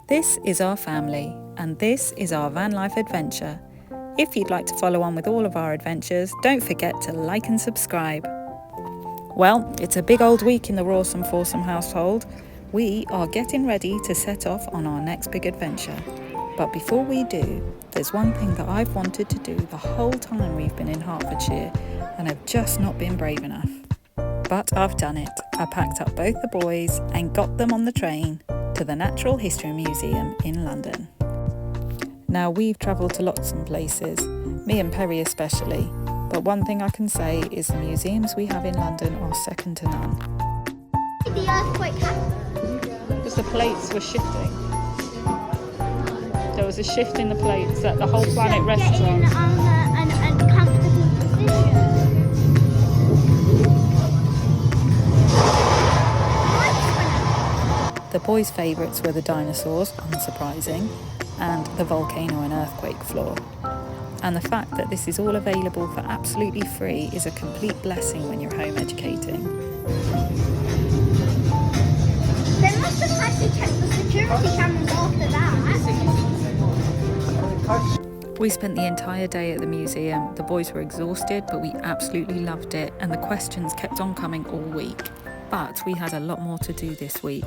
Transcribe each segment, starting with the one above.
This is our family, and this is our van life adventure. If you'd like to follow on with all of our adventures, don't forget to like and subscribe. Well, it's a big old week in the Rawsome Foursome household. We are getting ready to set off on our next big adventure. But before we do, there's one thing that I've wanted to do the whole time we've been in Hertfordshire, and have just not been brave enough. But I've done it. I packed up both the boys and got them on the train to the Natural History Museum in London. Now, we've travelled to lots of places, me and Perry especially, but one thing I can say is the museums we have in London are second to none. The earthquake happened. Because the plates were shifting. There was a shift in the plates that the whole planet rests on. Get in an uncomfortable position. The boys' favourites were the dinosaurs, unsurprising, and the volcano and earthquake floor. And the fact that this is all available for absolutely free is a complete blessing when you're home educating. They must have had to check the security cameras after that. We spent the entire day at the museum. The boys were exhausted, but we absolutely loved it, and the questions kept on coming all week. But we had a lot more to do this week,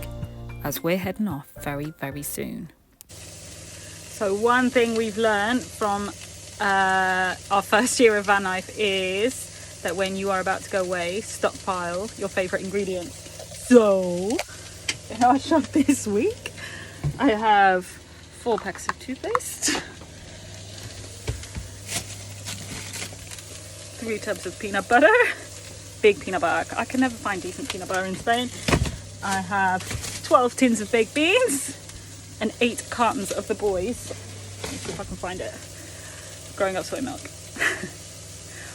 as we're heading off very, very soon. So one thing we've learned from our first year of van life is that when you are about to go away, stockpile your favourite ingredients. So in our shop this week, I have 4 packs of toothpaste, 3 tubs of peanut butter, big peanut butter. I can never find decent peanut butter in Spain. I have 12 tins of baked beans and 8 cartons of the boys. Let me see if I can find it. Growing up soy milk.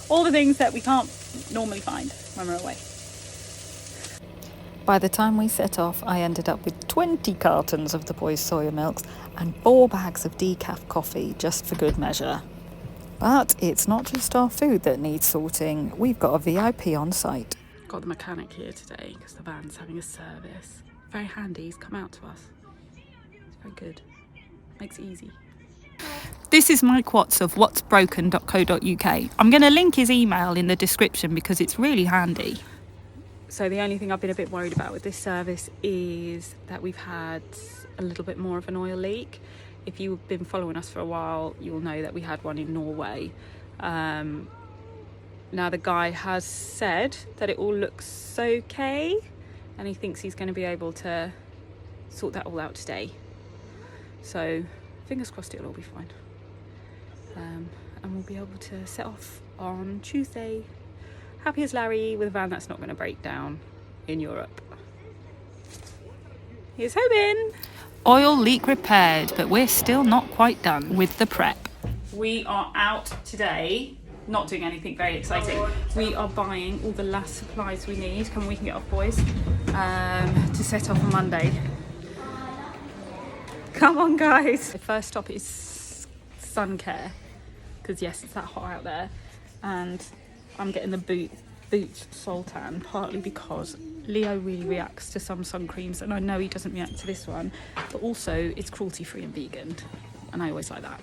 All the things that we can't normally find when we're away. By the time we set off, I ended up with 20 cartons of the boys' soya milks and 4 bags of decaf coffee, just for good measure. But it's not just our food that needs sorting. We've got a VIP on site. Got the mechanic here today because the van's having a service. Very handy, he's come out to us. It's very good. Makes it easy. This is Mike Watts of whatsbroken.co.uk. I'm going to link his email in the description because it's really handy. So the only thing I've been a bit worried about with this service is that we've had a little bit more of an oil leak. If you've been following us for a while, you'll know that we had one in Norway. Now the guy has said that it all looks okay and he thinks he's going to be able to sort that all out today. So fingers crossed it'll all be fine. And we'll be able to set off on Tuesday. Happy as Larry with a van that's not going to break down in Europe. Here's hoping. Oil leak repaired, but we're still not quite done with the prep. We are out today, not doing anything very exciting. We are buying all the last supplies we need. Come on, we can get off, boys, to set off on Monday. Come on, guys. The first stop is sun care, because yes, it's that hot out there, and I'm getting the boot sole tan, partly because Leo really reacts to some sun creams, and I know he doesn't react to this one, but also it's cruelty free and vegan, and I always like that.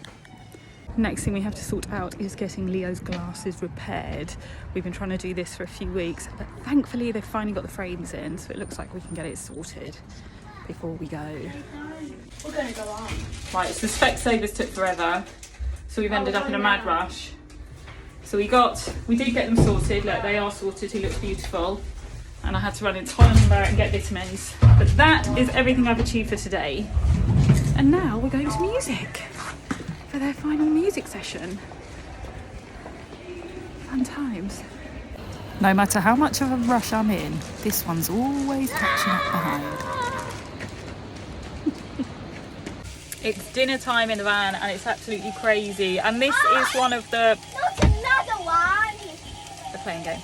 Next thing we have to sort out is getting Leo's glasses repaired. We've been trying to do this for a few weeks, but thankfully they've finally got the frames in, so it looks like we can get it sorted before we go. We're going to go on. Right, so the Specsavers took forever, so we've ended up in a mad rush. So we did get them sorted. Look, they are sorted. He looks beautiful. And I had to run into Holland and Barrett and get vitamins. But that is everything I've achieved for today. And now we're going to music for their final music session. Fun times. No matter how much of a rush I'm in, this one's always catching up behind. It's dinner time in the van and it's absolutely crazy. And this is one of the... Not another one! They're playing game.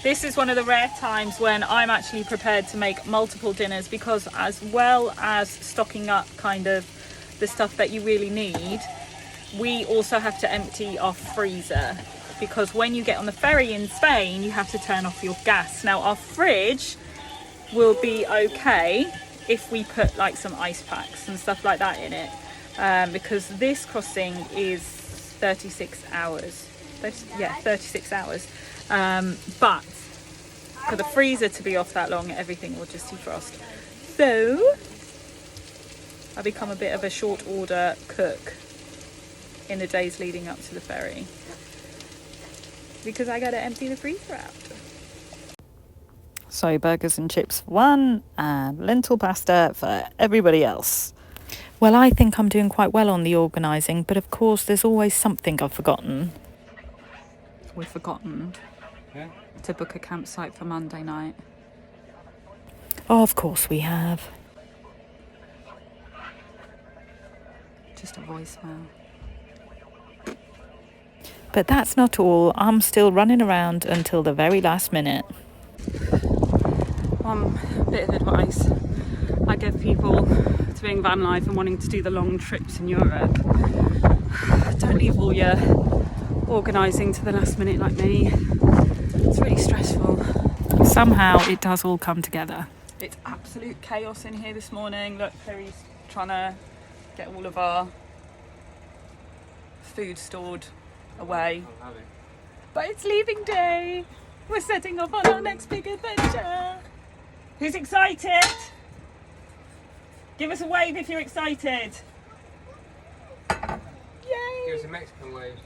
This is one of the rare times when I'm actually prepared to make multiple dinners, because as well as stocking up kind of the stuff that you really need, we also have to empty our freezer, because when you get on the ferry in Spain, you have to turn off your gas. Now our fridge will be okay, if we put like some ice packs and stuff like that in it, because this crossing is 36 hours. 36 hours. But for the freezer to be off that long, everything will just defrost. So I become a bit of a short order cook in the days leading up to the ferry, because I gotta empty the freezer out. So burgers and chips for one, and lentil pasta for everybody else. Well, I think I'm doing quite well on the organising, but of course there's always something I've forgotten. We've forgotten to book a campsite for Monday night. Oh, of course we have. Just a voicemail. But that's not all. I'm still running around until the very last minute. One bit of advice I give people doing van life and wanting to do the long trips in Europe: don't leave all your organising to the last minute like me. It's really stressful. Somehow it does all come together. It's absolute chaos in here this morning. Look, Clary's trying to get all of our food stored away. But it's leaving day. We're setting off on our next big adventure. Who's excited? Give us a wave if you're excited. Yay! Give us a Mexican wave.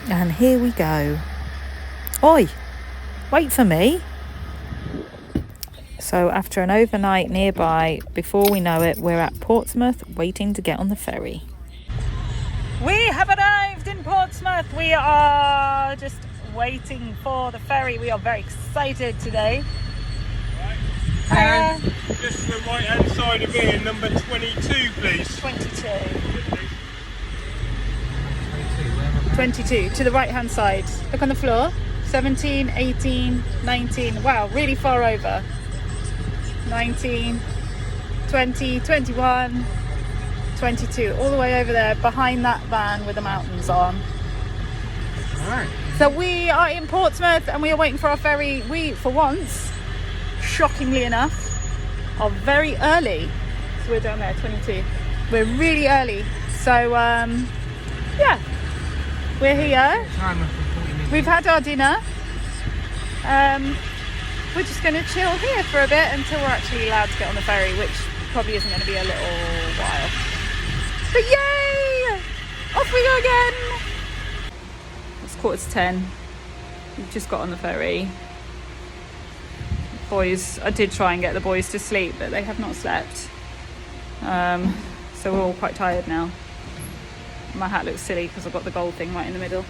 And here we go. Oi, wait for me. So after an overnight nearby, before we know it, we're at Portsmouth waiting to get on the ferry. We have arrived in Portsmouth. We are just waiting for the ferry. We are very excited today. And just to the right hand side of here, number 22 please. 22. 22 to the right hand side. Look on the floor. 17, 18, 19. Wow, really far over. 19, 20, 21, 22. All the way over there behind that van with the mountains on. Alright. So we are in Portsmouth and we are waiting for our ferry. We, for once, shockingly enough, are very early. So we're down there, 22. We're really early. So, yeah, we're here. We've had our dinner. We're just going to chill here for a bit until we're actually allowed to get on the ferry, which probably isn't going to be a little while. But yay! Off we go again! It's 9:45. We've just got on the ferry. Boys, I did try and get the boys to sleep, but they have not slept. So we're all quite tired now. My hat looks silly because I've got the gold thing right in the middle.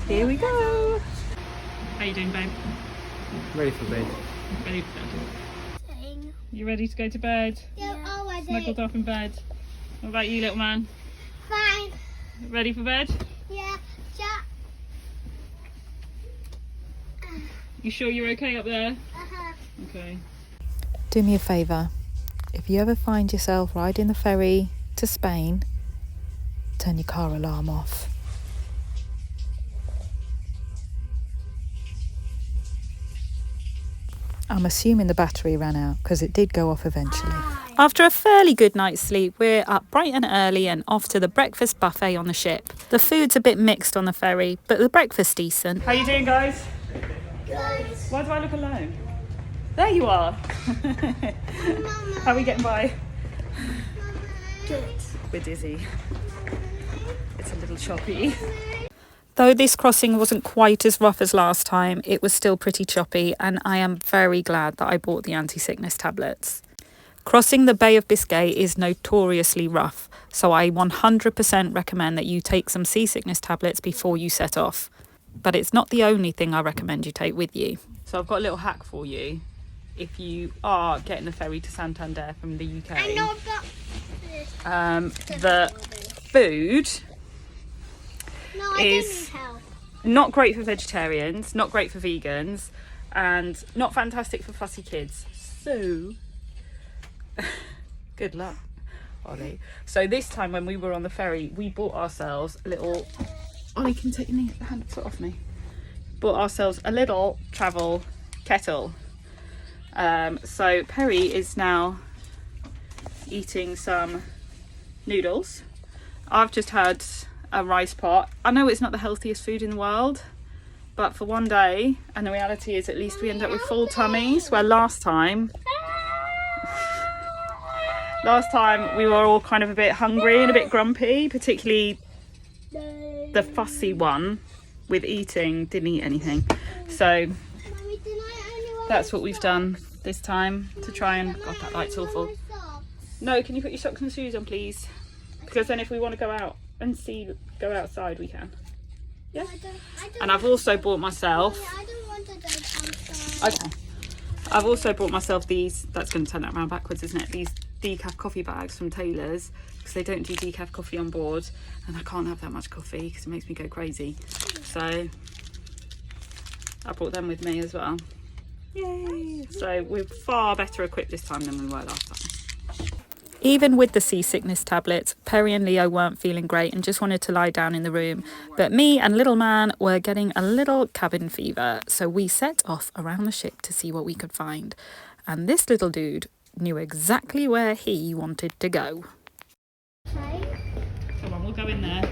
Here we go. How you doing, babe? Ready for bed. Ready for bed? You ready to go to bed? Yeah, already. Snuggled up in bed. What about you, little man? Fine. Ready for bed? Yeah, yeah. You sure you're okay up there? Uh-huh. Okay. Do me a favour. If you ever find yourself riding the ferry to Spain, turn your car alarm off. I'm assuming the battery ran out because it did go off eventually. After a fairly good night's sleep, we're up bright and early and off to the breakfast buffet on the ship. The food's a bit mixed on the ferry, but the breakfast's decent. How you doing, guys? Good. Why do I look alone? There you are. How are we getting by? Good. We're dizzy. It's a little choppy. Though this crossing wasn't quite as rough as last time, it was still pretty choppy, and I am very glad that I bought the anti-sickness tablets. Crossing the Bay of Biscay is notoriously rough, so I 100% recommend that you take some seasickness tablets before you set off. But it's not the only thing I recommend you take with you. So I've got a little hack for you. If you are getting the ferry to Santander from the UK, I know about this. the food No, I is didn't help. not great for vegetarians, not great for vegans, and not fantastic for fussy kids. So, good luck, Ollie. So this time when we were on the ferry, we bought ourselves a little... Ollie, can you take your hand foot off me? bought ourselves a little travel kettle. So Perry is now eating some noodles. I've just had a rice pot. I know it's not the healthiest food in the world, but for one day, and the reality is at least we end up with full tummies, where last time we were all kind of a bit hungry and a bit grumpy, particularly the fussy one with eating, didn't eat anything. So that's what we've done this time to try and... God, that light's awful. No, can you put your socks and shoes on, please? Because then if we want to go out and go outside, we can. Yeah? And I've also bought myself... I don't want to go outside. Okay. I've also bought myself these... That's going to turn that around backwards, isn't it? These decaf coffee bags from Taylor's, because they don't do decaf coffee on board, and I can't have that much coffee because it makes me go crazy. So I brought them with me as well. Yay! So we're far better equipped this time than we were last time. Even with the seasickness tablets, Perry and Leo weren't feeling great and just wanted to lie down in the room. But me and little man were getting a little cabin fever, so we set off around the ship to see what we could find. And this little dude knew exactly where he wanted to go. Come on, we'll go in there.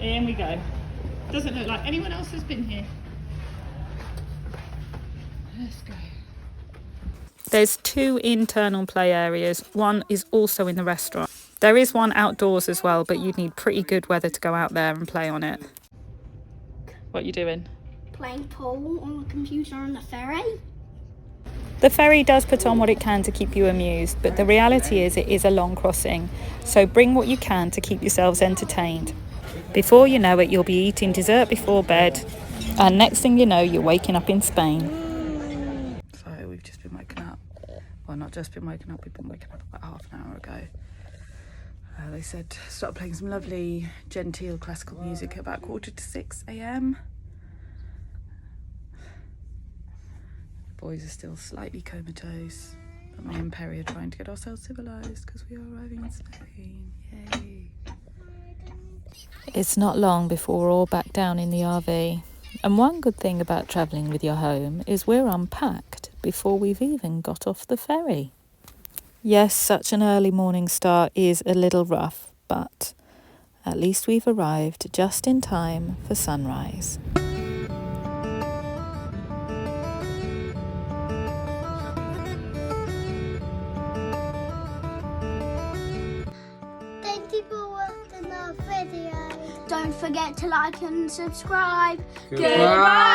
In we go. Doesn't look like anyone else has been here. Let's go. There's 2 internal play areas. One is also in the restaurant. There is one outdoors as well, but you'd need pretty good weather to go out there and play on it. What are you doing? Playing pool on the computer on the ferry. The ferry does put on what it can to keep you amused, but the reality is it is a long crossing. So bring what you can to keep yourselves entertained. Before you know it, you'll be eating dessert before bed, and next thing you know, you're waking up in Spain. So we've just been woken up. Well, not just been woken up, we've been woken up about half an hour ago. They said start playing some lovely, genteel classical music at about 5:45 a.m. The boys are still slightly comatose, but me and Perry are trying to get ourselves civilised because we are arriving in Spain. Yay! It's not long before we're all back down in the RV. And one good thing about travelling with your home is we're unpacked before we've even got off the ferry. Yes, such an early morning start is a little rough, but at least we've arrived just in time for sunrise. Thank you for watching our video. Don't forget to like and subscribe. Goodbye.